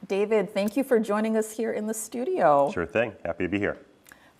David, thank you for joining us here in the studio. Sure thing. Happy to be here.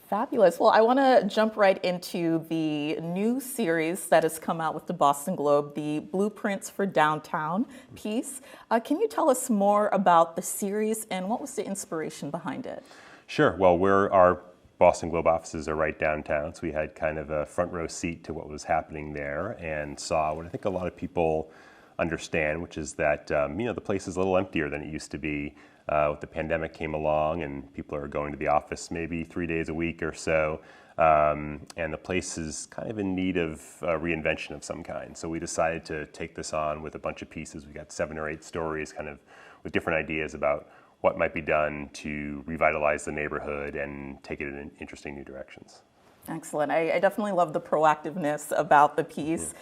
Fabulous. Well, I want to jump right into the new series that has come out with the Boston Globe, the Blueprints for Downtown piece. Can you tell us more about the series and what was the inspiration behind it? Sure. Well, our Boston Globe offices are right downtown, so we had kind of a front row seat to what was happening there and saw what I think a lot of people understand, which is that the place is a little emptier than it used to be. With the pandemic came along and people are going to the office maybe 3 days a week or so, and the place is kind of in need of reinvention of some kind. So we decided to take this on with a bunch of pieces. We got 7 or 8 stories kind of with different ideas about what might be done to revitalize the neighborhood and take it in interesting new directions. Excellent. I definitely love the proactiveness about the piece.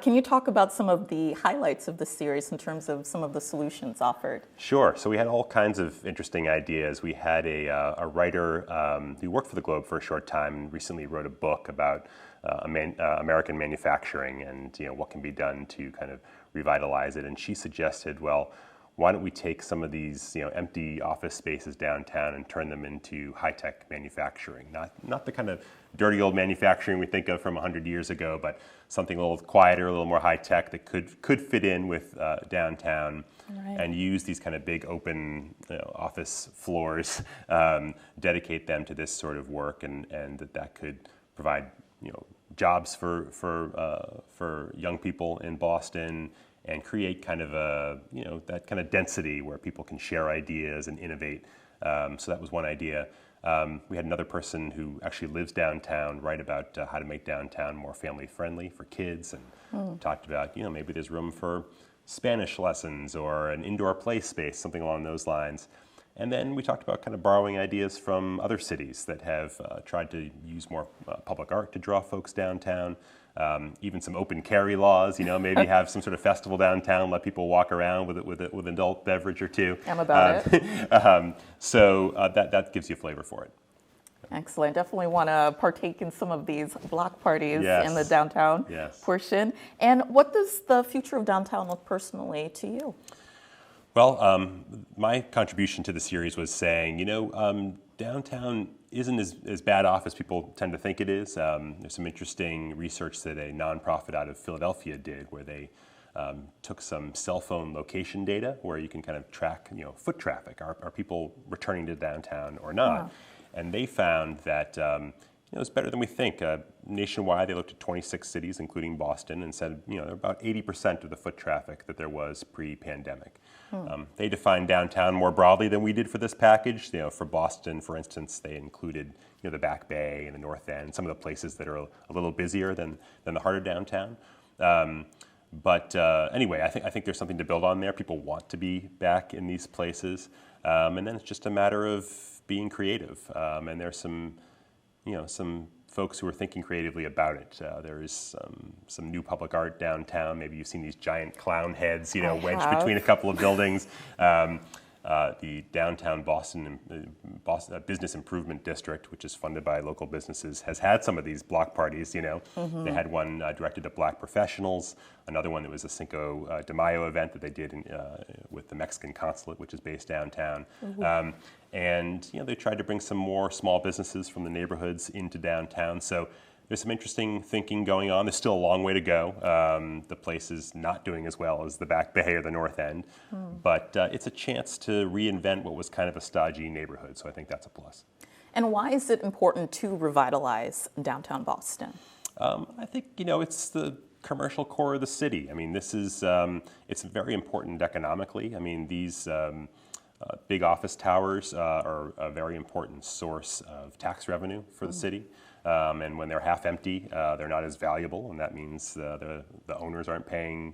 Can you talk about some of the highlights of the series in terms of some of the solutions offered? Sure. So we had all kinds of interesting ideas. We had a writer who worked for the Globe for a short time and recently wrote a book about American manufacturing and what can be done to kind of revitalize it. And she suggested, well, why don't we take some of these empty office spaces downtown and turn them into high-tech manufacturing? Not the kind of dirty old manufacturing we think of from 100 years ago, but something a little quieter, a little more high-tech that could fit in with downtown. Right. And use these kind of big open office floors, dedicate them to this sort of work, and that could provide jobs for young people in Boston, and create kind of that kind of density where people can share ideas and innovate. So that was one idea. We had another person who actually lives downtown write about how to make downtown more family friendly for kids, and talked about maybe there's room for Spanish lessons or an indoor play space, something along those lines. And then we talked about kind of borrowing ideas from other cities that have tried to use more public art to draw folks downtown. Even some open carry laws, maybe have some sort of festival downtown, let people walk around with an adult beverage or two. I'm about it. So that gives you a flavor for it. Excellent. Definitely want to partake in some of these block parties Yes. in the downtown portion. And what does the future of downtown look personally to you? Well, my contribution to the series was saying, downtown isn't as bad off as people tend to think it is. There's some interesting research that a nonprofit out of Philadelphia did where they took some cell phone location data where you can kind of track, foot traffic. Are people returning to downtown or not? Wow. And they found that it's better than we think. Nationwide, they looked at 26 cities, including Boston, and said, about 80% of the foot traffic that there was pre-pandemic. They defined downtown more broadly than we did for this package. For Boston, for instance, they included the Back Bay and the North End, some of the places that are a little busier than the heart of downtown. But anyway, I think there's something to build on there. People want to be back in these places, and then it's just a matter of being creative. And there's some folks who are thinking creatively about it. There is some new public art downtown. Maybe you've seen these giant clown heads, wedged between a couple of buildings. The downtown Boston Business Improvement District, which is funded by local businesses, has had some of these block parties. They had one directed at Black professionals, another one that was a Cinco de Mayo event that they did with the Mexican consulate, which is based downtown. And they tried to bring some more small businesses from the neighborhoods into downtown. So there's some interesting thinking going on. There's still a long way to go. The place is not doing as well as the Back Bay or the North End, but it's a chance to reinvent what was kind of a stodgy neighborhood. So I think that's a plus. And why is it important to revitalize downtown Boston? I think it's the commercial core of the city. I mean, this is it's very important economically. I mean, these big office towers are a very important source of tax revenue for the city. And when they're half empty, they're not as valuable, and that means the owners aren't paying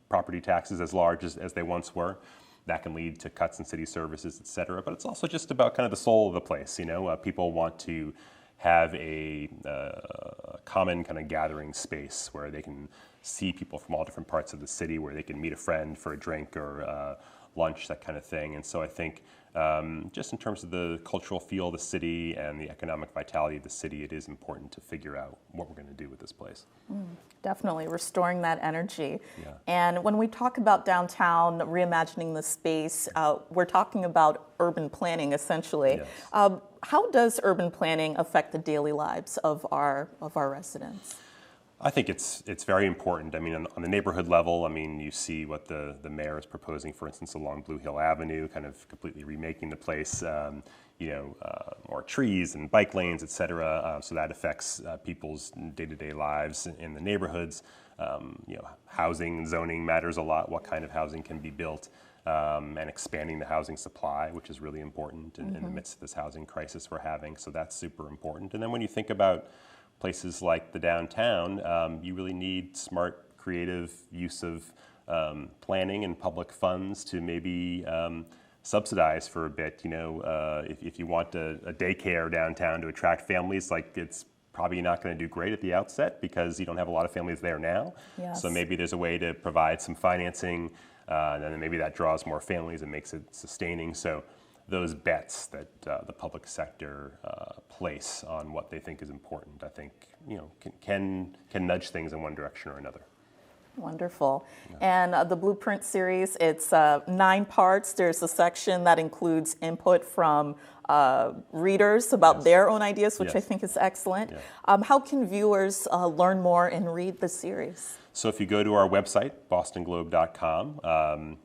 property taxes as large as they once were. That can lead to cuts in city services, et cetera. But it's also just about kind of the soul of the place. People want to have a common kind of gathering space where they can see people from all different parts of the city, where they can meet a friend for a drink or lunch, that kind of thing. And so I think just in terms of the cultural feel of the city and the economic vitality of the city, it is important to figure out what we're going to do with this place. Definitely restoring that energy. Yeah. And when we talk about downtown, reimagining the space, we're talking about urban planning essentially. Yes. How does urban planning affect the daily lives of our residents? I think it's very important. I mean, on the neighborhood level, I mean, you see what the mayor is proposing, for instance, along Blue Hill Avenue, kind of completely remaking the place, more trees and bike lanes, et cetera. So that affects people's day-to-day lives in the neighborhoods. Housing and zoning matters a lot, what kind of housing can be built, and expanding the housing supply, which is really important in the midst of this housing crisis we're having. So that's super important. And then when you think about places like the downtown, you really need smart, creative use of planning and public funds to maybe subsidize for a bit. If you want a daycare downtown to attract families, it's probably not going to do great at the outset because you don't have a lot of families there now. Yes. So maybe there's a way to provide some financing, and then maybe that draws more families and makes it sustaining. So those bets that the public sector place on what they think is important, I think, can nudge things in one direction or another. Wonderful. Yeah. And the Blueprint series, it's 9 parts. There's a section that includes input from readers about their own ideas, which I think is excellent. Yeah. How can viewers learn more and read the series? So if you go to our website, bostonglobe.com,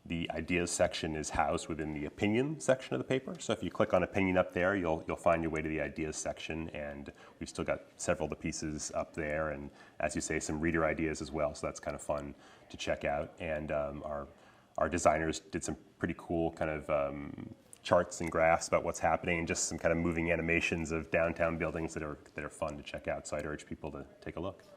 the ideas section is housed within the opinion section of the paper. So if you click on opinion up there, you'll find your way to the ideas section, and we've still got several of the pieces up there, and as you say, some reader ideas as well. So that's kind of fun to check out. And our designers did some pretty cool kind of charts and graphs about what's happening, and just some kind of moving animations of downtown buildings that are fun to check out. So I'd urge people to take a look.